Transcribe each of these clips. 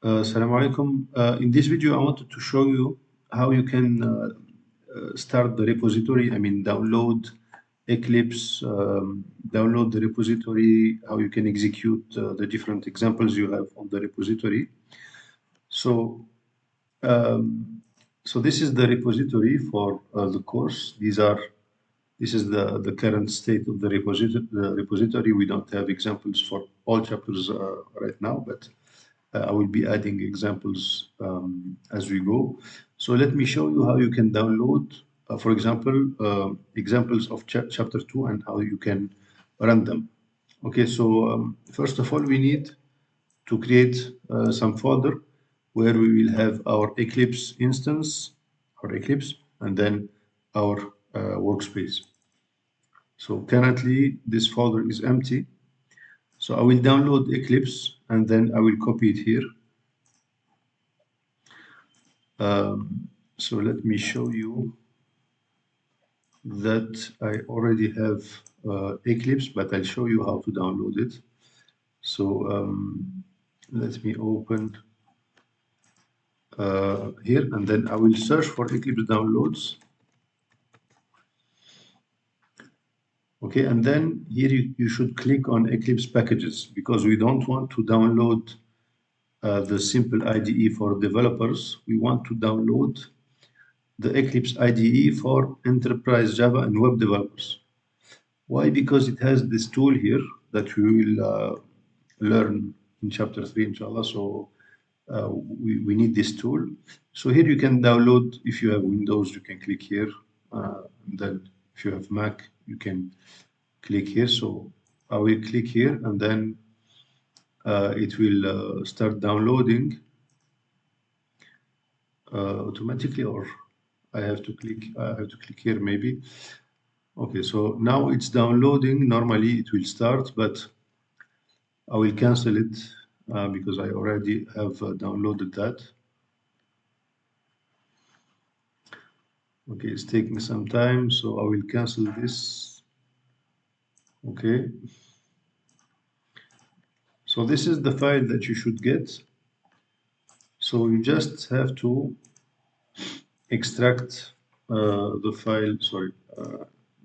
Assalamu alaikum. In this video, I wanted to show you how you can start the repository. I mean, download Eclipse, download the repository, how you can execute the different examples you have on the repository. So, so this is the repository for the course. This is the current state of the repository. We don't have examples for all chapters right now, but I will be adding examples as we go. So let me show you how you can download, for example, examples of chapter 2 and how you can run them. Okay, so first of all, we need to create some folder where we will have our Eclipse instance, our Eclipse, and then our workspace. So currently this folder is empty. So I will download Eclipse and then I will copy it here. So let me show you that I already have Eclipse, but I'll show you how to download it. So let me open here and then I will search for Eclipse downloads. Okay, and then here you should click on Eclipse packages because we don't want to download the simple IDE for developers. We want to download the Eclipse IDE for enterprise Java and web developers. Why? Because it has this tool here that we will learn in chapter 3, inshallah. So we need this tool. So here you can download, if you have Windows, you can click here. And then if you have Mac, you can click here. So I will click here and then it will start downloading automatically, or I have to click here maybe. Okay, so now it's downloading. Normally it will start, but I will cancel it because I already have downloaded that. Okay, it's taking some time, so I will cancel this. Okay. So this is the file that you should get. So you just have to extract the file, sorry,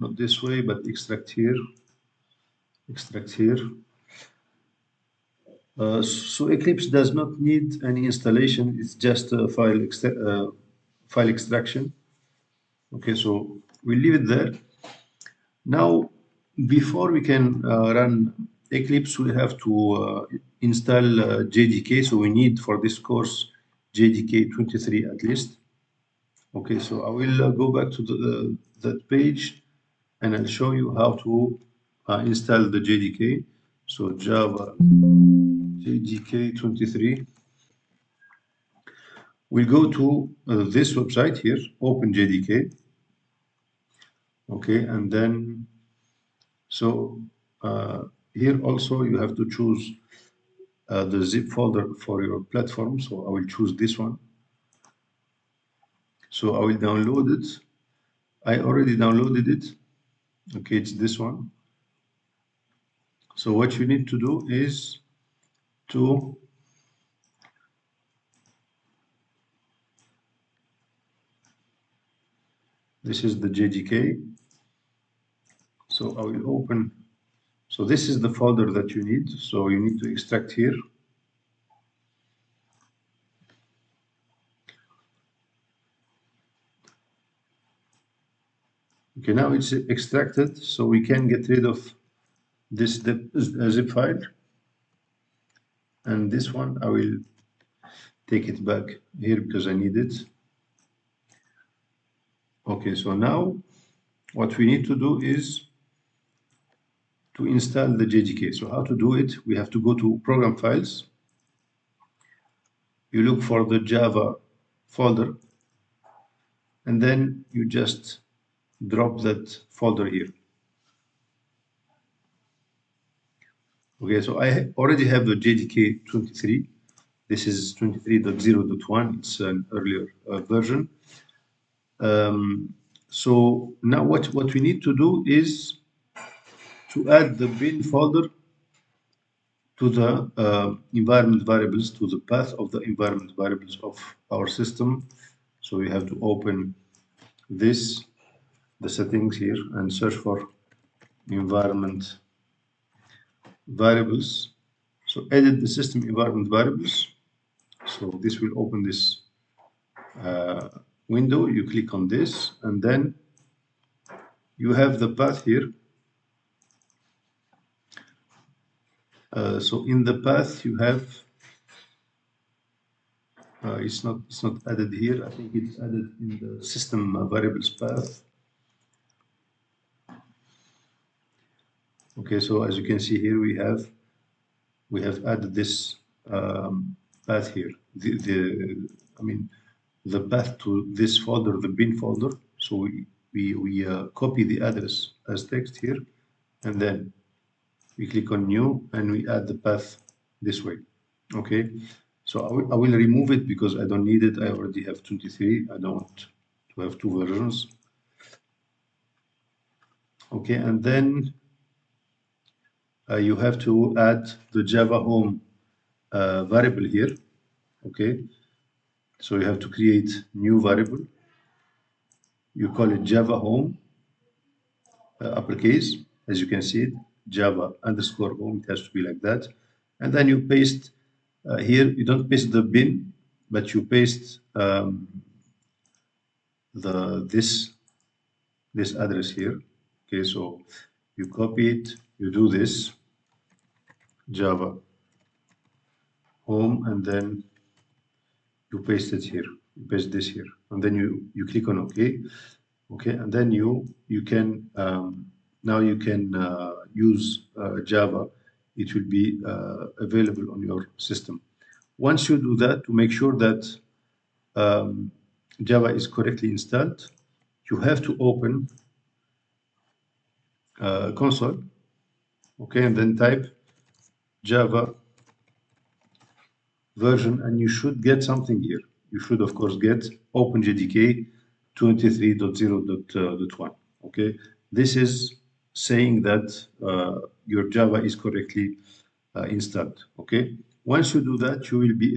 not this way, but extract here. Extract here. So Eclipse does not need any installation. It's just a file extraction. Okay, so we leave it there. Now, before we can run Eclipse, we have to install JDK. So we need for this course JDK 23 at least. Okay, so I will go back to that page and I'll show you how to install the JDK. So Java JDK 23. We'll go to this website here, Open JDK. Okay, and then so here also you have to choose the zip folder for your platform. So I will choose this one. So I will download it. I already downloaded it. Okay, it's this one. So what you need to do is to this is the JDK. So I will open. So this is the folder that you need. So you need to extract here. Okay, now it's extracted, so we can get rid of this zip file. And this one, I will take it back here because I need it. Okay, so now what we need to do is to install the JDK. So how to do it? We have to go to Program Files. You look for the Java folder, and then you just drop that folder here. Okay, so I already have the JDK 23. This is 23.0.1. It's an earlier version. So now what we need to do is to add the bin folder to the environment variables, to the path of the environment variables of our system. So we have to open this, the settings here, and search for environment variables. So edit the system environment variables. So this will open this window. You click on this, and then you have the path here. So in the path you have it's not added here. I think it's added in the system variables path. Okay, so as you can see here, we have added this path here. I mean the path to this folder, the bin folder. So we copy the address as text here, and then we click on new and we add the path this way. Okay, so I will remove it because I don't need it. I already have 23. I don't want to have two versions. Okay, and then you have to add the Java home variable here. Okay, so you have to create new variable. You call it Java home uppercase, as you can see it, Java underscore home. It has to be like that, and then you paste here. You don't paste the bin, but you paste this address here. Okay, so you copy it. You do this Java home, and then you paste it here. You paste this here, and then you click on OK. Okay, and then you can now you can use Java. It will be available on your system. Once you do that, to make sure that Java is correctly installed, you have to open console. Okay, and then type Java version, and you should get something here. You should, of course, get OpenJDK 23.0.1. Okay, this is saying that your Java is correctly installed. Okay, once you do that, you will be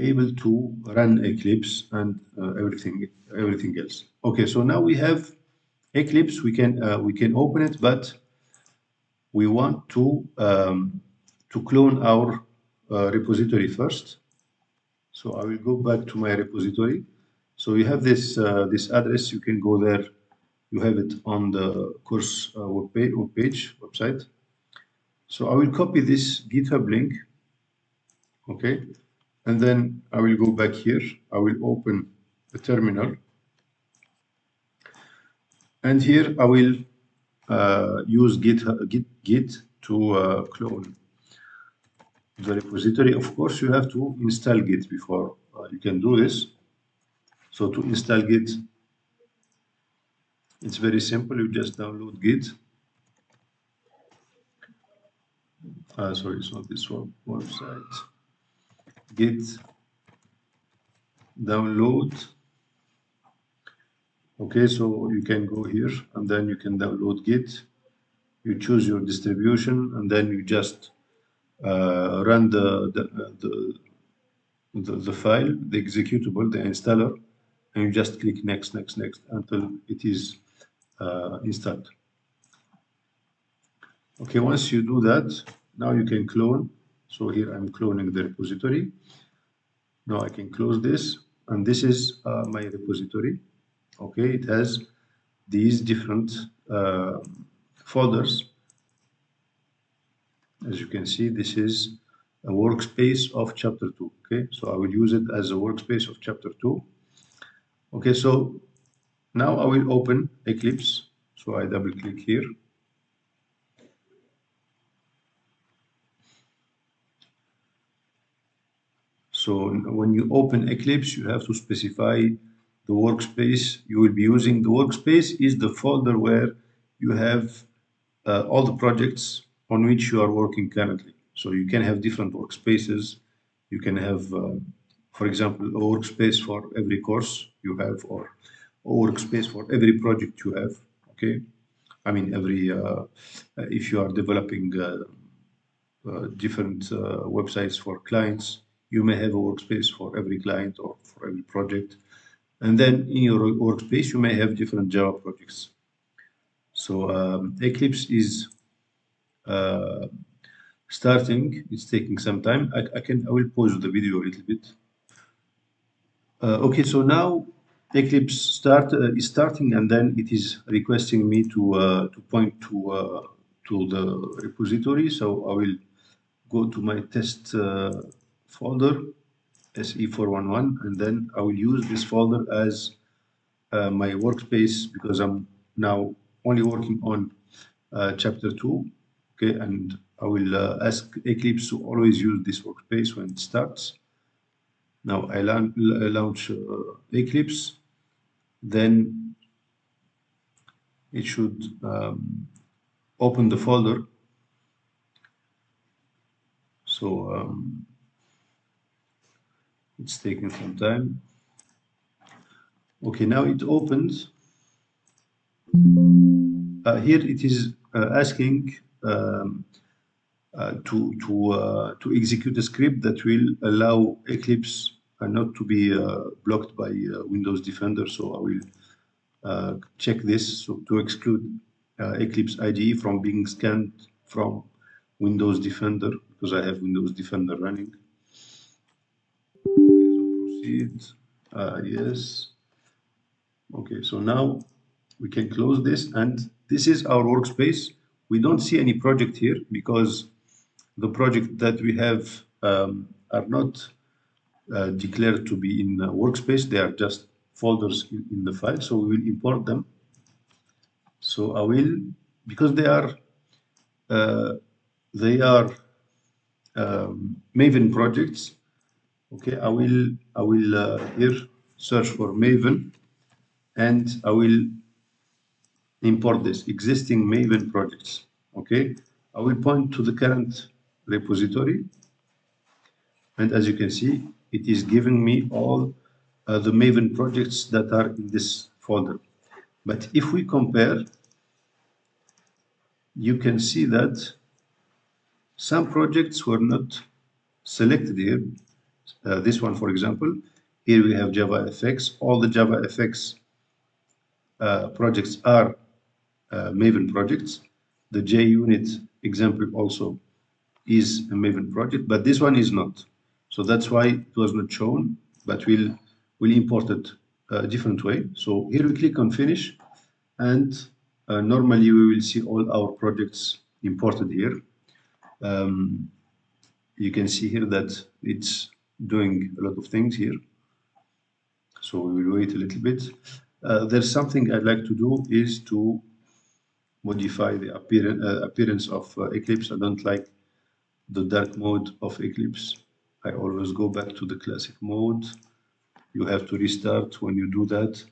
able to run Eclipse and everything else. Okay, so now we have Eclipse. We can open it, but we want to clone our repository first. So I will go back to my repository. So you have this this address. You can go there. You have it on the course website. So I will copy this GitHub link. Okay, and then I will go back here. I will open the terminal, and here I will use git to clone the repository. Of course, you have to install Git before you can do this. So to install Git, it's very simple. You just download Git. Sorry, it's not this one website. Git download. Okay, so you can go here and then you can download Git. You choose your distribution and then you just run the file, the executable, the installer, and you just click next until it is installed. Okay, once you do that, now you can clone. So here I'm cloning the repository. Now I can close this, and this is my repository. Okay, it has these different folders. As you can see, this is a workspace of chapter 2. Okay, so I will use it as a workspace of chapter 2. Okay, so now I will open Eclipse. So I double click here. So when you open Eclipse, you have to specify the workspace you will be using. The workspace is the folder where you have all the projects on which you are working currently. So you can have different workspaces. You can have, for example, a workspace for every course you have, or a workspace for every project you have. Okay. I mean, if you are developing different websites for clients, you may have a workspace for every client or for every project. And then in your workspace, you may have different Java projects. So Eclipse is uh, starting. It's taking some time. I will pause the video a little bit. Okay, so now Eclipse is starting, and then it is requesting me to point to the repository. So I will go to my test folder, SE411, and then I will use this folder as my workspace because I'm now only working on chapter 2. Okay, and I will ask Eclipse to always use this workspace when it starts. Now I launch Eclipse, then it should open the folder. So it's taking some time. Okay, now it opens. Here it is asking to execute a script that will allow Eclipse not to be blocked by Windows Defender. So I will check this to exclude Eclipse IDE from being scanned from Windows Defender because I have Windows Defender running. Okay, so proceed. Yes. Okay, so now we can close this, and this is our workspace. We don't see any project here because the project that we have are not declared to be in workspace. They are just folders in the file. So we will import them. So I will, because uh, they are Maven projects. Okay, I will here search for Maven, and I will import this existing Maven projects. Okay, I will point to the current repository, and as you can see, it is giving me all the Maven projects that are in this folder. But if we compare, you can see that some projects were not selected here. This one, for example, here we have JavaFX. All the JavaFX projects are Maven projects. The JUnit example also is a Maven project, but this one is not. So that's why it was not shown, but we'll import it a different way. So here we click on finish, and normally we will see all our projects imported here. You can see here that it's doing a lot of things here. So we will wait a little bit. There's something I'd like to do is to modify the appearance of Eclipse. I don't like the dark mode of Eclipse. I always go back to the classic mode. You have to restart when you do that.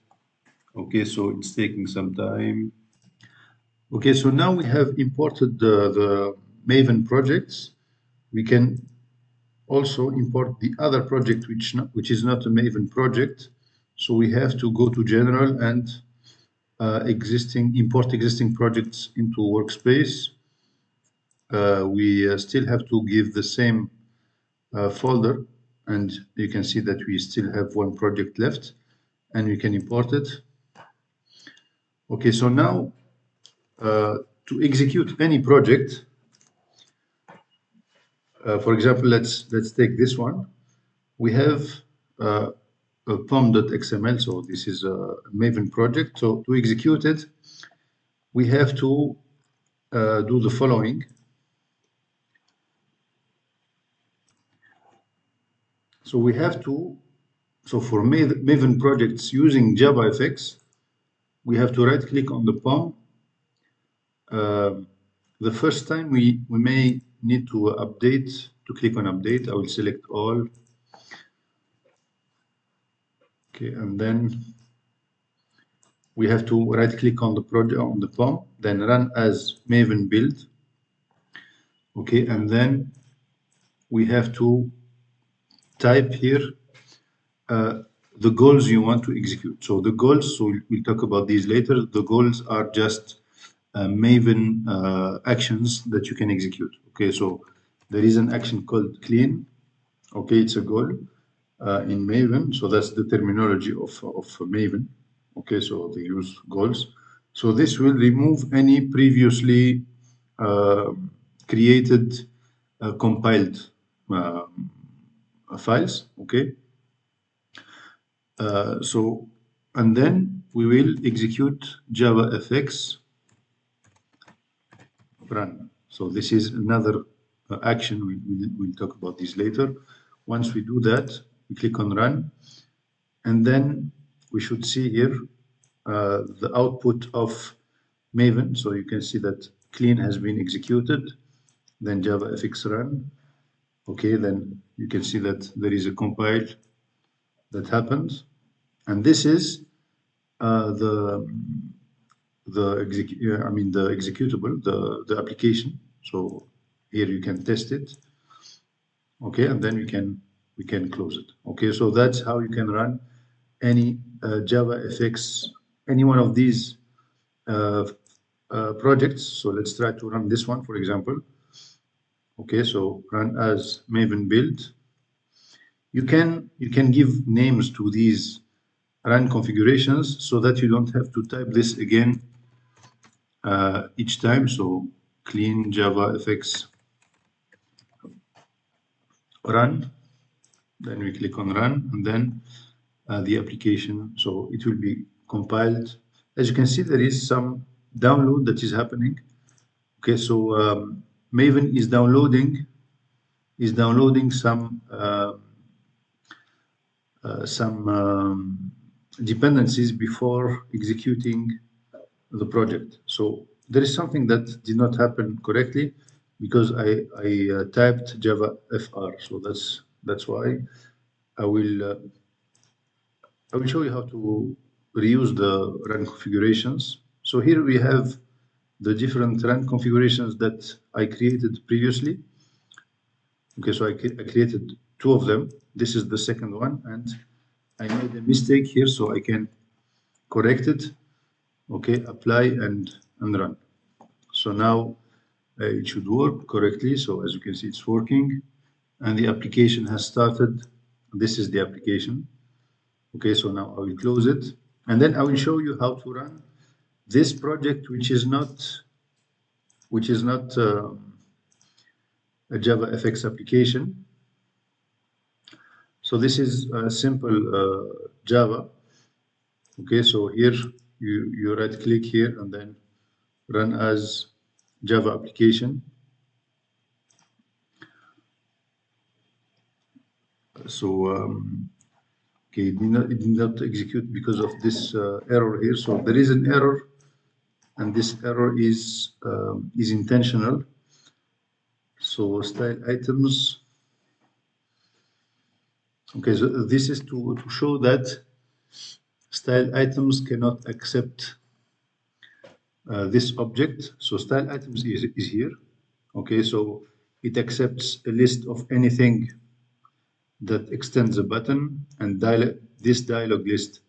Okay, so it's taking some time. Okay, so now we have imported the Maven projects. We can also import the other project which is not a Maven project. So we have to go to General and import existing projects into Workspace. We still have to give the same folder, and you can see that we still have one project left, and we can import it. Okay, so now to execute any project, for example, let's take this one. We have a pom.xml, so this is a Maven project. So to execute it, we have to do the following. So we have to, so for Maven projects using JavaFX, we have to right click on the POM. The first time we may need to update, to click on update. I will select all. Okay, and then we have to right click on the project, on the POM, then run as Maven build. Okay, and then we have to type here the goals you want to execute. So the goals, so we'll talk about these later. The goals are just Maven actions that you can execute. Okay, so there is an action called clean. Okay, it's a goal in Maven. So that's the terminology of Maven. Okay, so they use goals. So this will remove any previously uh, created compiled files. Okay, so and then we will execute JavaFX run. So this is another action. We'll talk about this later. Once we do that, we click on run, and then we should see here the output of Maven. So you can see that clean has been executed, then JavaFX run. Okay, then you can see that there is a compile that happens, and this is the executable, the application. So here you can test it. Okay, and then we can close it. Okay, so that's how you can run any JavaFX, any one of these uh, projects. So let's try to run this one, for example. Okay, so run as Maven build. You can give names to these run configurations so that you don't have to type this again each time. So clean JavaFX run, then we click on run, and then the application, so it will be compiled. As you can see, there is some download that is happening. Okay, so Maven is downloading some dependencies before executing the project. So there is something that did not happen correctly because I typed Java FR. So that's why I will uh, I will show you how to reuse the run configurations. So here we have the different run configurations that I created previously. Okay, so I created two of them. This is the second one, and I made a mistake here, so I can correct it. Okay, apply and run. So now it should work correctly. So as you can see, it's working, and the application has started. This is the application. Okay, so now I will close it, and then I will show you how to run this project, which is not a JavaFX application. So this is a simple Java. Okay, so here you right click here and then run as Java application. So okay, it did not execute because of this error here. So there is an error, and this error is intentional. So style items. Okay, so this is to show that style items cannot accept this object. So style items is here. Okay, so it accepts a list of anything that extends a button, and this dialog list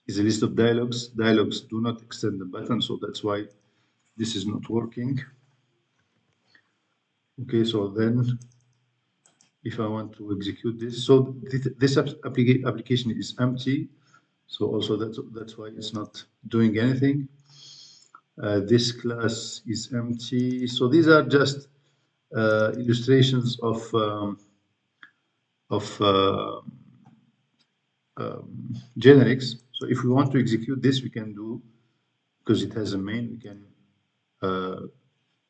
is a list of dialogues. Dialogues do not extend the button, so that's why this is not working. Okay, so then if I want to execute this, so this application is empty, so also that's why it's not doing anything. This class is empty. So these are just illustrations of generics. So if we want to execute this, we can do, because it has a main, we can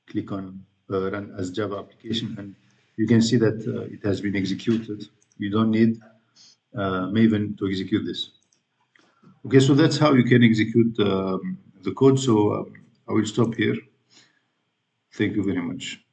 click on run as Java application, and you can see that it has been executed. You don't need Maven to execute this. Okay, so that's how you can execute the code. So I will stop here. Thank you very much.